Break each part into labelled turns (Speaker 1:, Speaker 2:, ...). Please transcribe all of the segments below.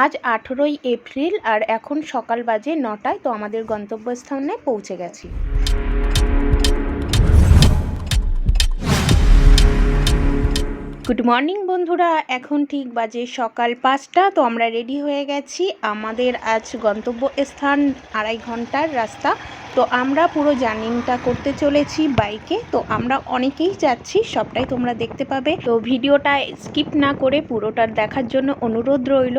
Speaker 1: আজ 18ই এপ্রিল আর এখন সকাল বাজে 9টায়। তো আমাদের গন্তব্যস্থানে পৌঁছে গেছি। গুড মর্নিং বন্ধুরা, এখন ঠিক বাজে সকাল 5টা। তো আমরা রেডি হয়ে গেছি। আমাদের আজ গন্তব্যস্থান 2.5 ঘন্টার রাস্তা। তো আমরা পুরো জার্নিটা করতে চলেছি বাইকে। তো আমরা অনেকেই যাচ্ছি, সবটাই তোমরা দেখতে পাবে। তো ভিডিওটা স্কিপ না করে পুরোটার দেখার জন্য অনুরোধ রইল।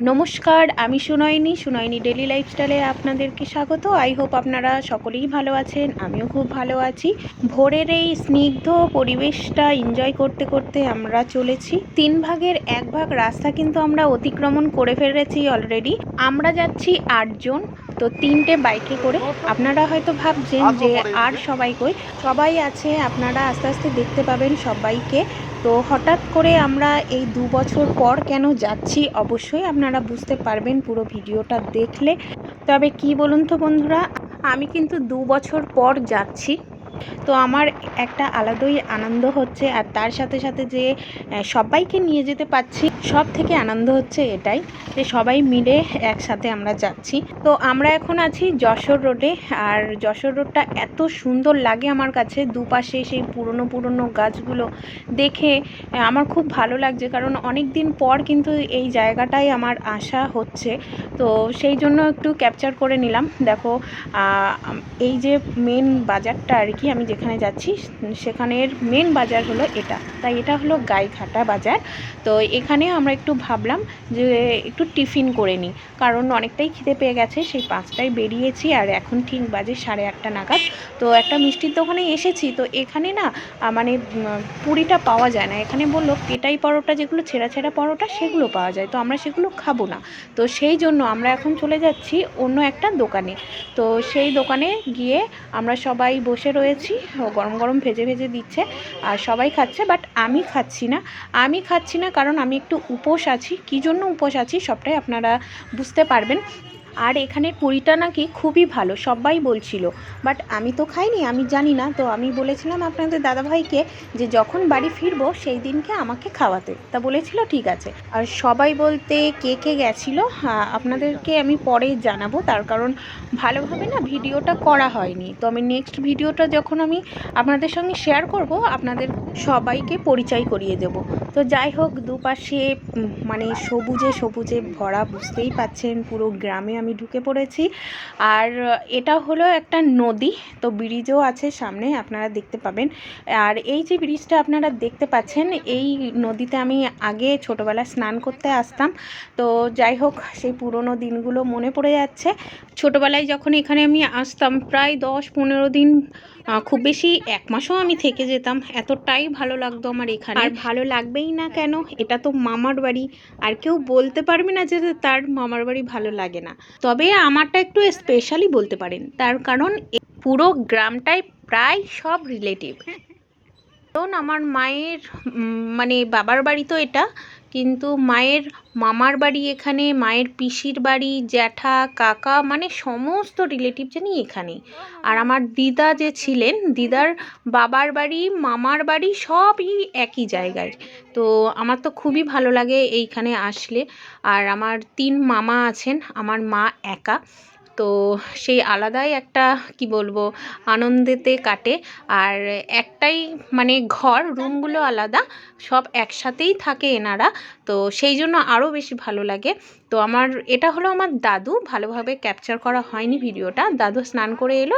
Speaker 1: নমস্কার, আমি সুনয়নী ডেলি লাইফস্টাইলে আপনাদেরকে স্বাগত। আই হোপ আপনারা সকলেই ভালো আছেন, আমিও খুব ভালো আছি। ভোরের এই স্নিগ্ধ পরিবেশটা এনজয় করতে করতে আমরা চলেছি। 3 ভাগের 1 ভাগ রাস্তা কিন্তু আমরা অতিক্রমণ করে ফেলেছি অলরেডি। আমরা যাচ্ছি 8 জন, তো 3টে বাইকে করে। আপনারা হয়তো ভাবছেন যে আর সবাই কই, সবাই আছে, আপনারা আস্তে আস্তে দেখতে পাবেন সবাইকে। তো হঠাৎ করে আমরা এই 2 বছর পর কেন যাচ্ছি অবশ্যই আপনারা বুঝতে পারবেন পুরো ভিডিওটা দেখলে। তবে কি বলুন তো বন্ধুরা, আমি কিন্তু 2 বছর পর যাচ্ছি। তো আমার একটা আলাদাই আনন্দ হচ্ছে, আর তার সাথে সাথে যে সবাইকে নিয়ে যেতে পারছি, সব থেকে আনন্দ হচ্ছে এটাই যে সবাই মিলে একসাথে আমরা যাচ্ছি। তো আমরা এখন আছি যশোর রোডে, আর যশোর রোডটা এত সুন্দর লাগে আমার কাছে। দুপাশে সেই পুরনো গাছগুলো দেখে আমার খুব ভালো লাগছে, কারণ অনেক দিন পর কিন্তু এই জায়গাটায় আমার আসা হচ্ছে। তো সেই জন্য একটু ক্যাপচার করে নিলাম। দেখো এই যে মেন বাজারটা আর কি, আমি যেখানে যাচ্ছি সেখানের মেন বাজার হলো এটা। তাই এটা হলো গাইঘাটা বাজার। তো এখানে আমরা একটু ভাবলাম যে একটু টিফিন করে নিই, কারণ অনেকটাই খিদে পেয়ে গেছে। সেই 5টায় বেরিয়েছি আর এখন ঠিক বাজে 8:30 নাগাদ। তো একটা মিষ্টির দোকানে এসেছি। তো এখানে না মানে পুরিটা পাওয়া যায় না। এখানে বললো পেটাই পরোটা, যেগুলো ছেঁড়া পরোটা, সেগুলো পাওয়া যায়। তো আমরা সেগুলো খাবো না। তো সেই জন্য আমরা এখন চলে যাচ্ছি অন্য একটা দোকানে। তো সেই দোকানে গিয়ে আমরা সবাই বসে রয়েছি, গরম গরম ভেজে দিচ্ছে আর সবাই খাচ্ছে। বাট আমি খাচ্ছি না, কারণ আমি একটু উপোস আছি। কী জন্য উপোস আছি সবটাই আপনারা বুঝতে পারবেন। আর এখানের পুরিটা নাকি খুবই ভালো, সবাই বলছিল। বাট আমি তো খাইনি, আমি জানি না। তো আমি বলেছিলাম আপনাদের দাদাভাইকে যে যখন বাড়ি ফিরবো সেই দিনকে আমাকে খাওয়াতে। তা বলেছিল ঠিক আছে। আর সবাই বলতে কে গেছিলো আপনাদেরকে আমি পরে জানাবো, তার কারণ ভালোভাবে না ভিডিওটা করা হয়নি। তো আমি নেক্সট ভিডিওটা যখন আমি আপনাদের সঙ্গে শেয়ার করব, আপনাদের সবাইকে পরিচয় করিয়ে দেব। তো যাই হোক, দুপাশে মানে সবুজে ভরা, বুঝতেই পাচ্ছেন পুরো গ্রামে আমি ঢুকে পড়েছি। আর এটা হলো একটা নদী, তো ব্রিজও আছে সামনে, আপনারা দেখতে পাবেন। আর এই যে ব্রিজটা আপনারা দেখতে পাচ্ছেন, এই নদীতে আমি আগে ছোটোবেলায় স্নান করতে আসতাম। তো যাই হোক, সেই পুরনো দিনগুলো মনে পড়ে যাচ্ছে। ছোটোবেলায় যখন এখানে আমি আসতাম, প্রায় 10-15 দিন, খুব বেশি 1 মাসও আমি থেকে যেতাম। এতটাই ভালো লাগতো আমার এখানে। আর ভালো লাগবেই না কেন, এটা তো মামার বাড়ি। আর কেউ বলতে পারবে না যে তার মামার বাড়ি ভালো লাগে না। তবে আমারটা একটু স্পেশালি বলতে পারেন, তার কারণ পুরো গ্রামটাই প্রায় সব রিলেটিভ। কারণ আমার মায়ের মানে বাবার বাড়ি তো এটা, কিন্তু মায়ের মামার বাড়ি এখানে, মায়ের পিসির বাড়ি, জ্যাঠা, কাকা, মানে সমস্ত রিলেটিভ জানি এখানেই। আর আমার দিদা যে ছিলেন, দিদার বাবার বাড়ি, মামার বাড়ি সবই একই জায়গায়। তো আমার তো খুবই ভালো লাগে এইখানে আসলে। আর আমার 3 মামা আছেন, আমার মা একা। তো সেই আলাদাই একটা কি বলবো আনন্দেতে কাটে। আর একটাই মানে ঘর, রুমগুলো আলাদা, সব একসাথেই থাকে এনারা। তো সেই জন্য আরও বেশি ভালো লাগে। তো আমার এটা হলো আমার দাদু, ভালোভাবে ক্যাপচার করা হয়নি ভিডিওটা। দাদু স্নান করে এলো,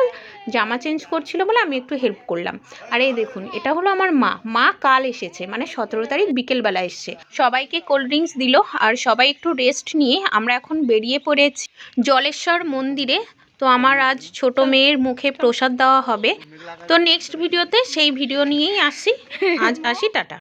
Speaker 1: জামা চেঞ্জ করছিল বলে আমি একটু হেল্প করলাম। আর এই দেখুন, এটা হলো আমার মা কাল এসেছে, মানে 17 তারিখ বিকেলবেলা এসছে। সবাইকে কোল্ড ড্রিঙ্কস দিল, আর সবাই একটু রেস্ট নিয়ে আমরা এখন বেরিয়ে পড়েছি জলেশ্বর মন্দিরে। তো আমার আজ ছোট মেয়ের মুখে প্রসাদ দেওয়া হবে। তো নেক্সট ভিডিওতে সেই ভিডিও নিয়েই আসি। আজ আসি, টাটা।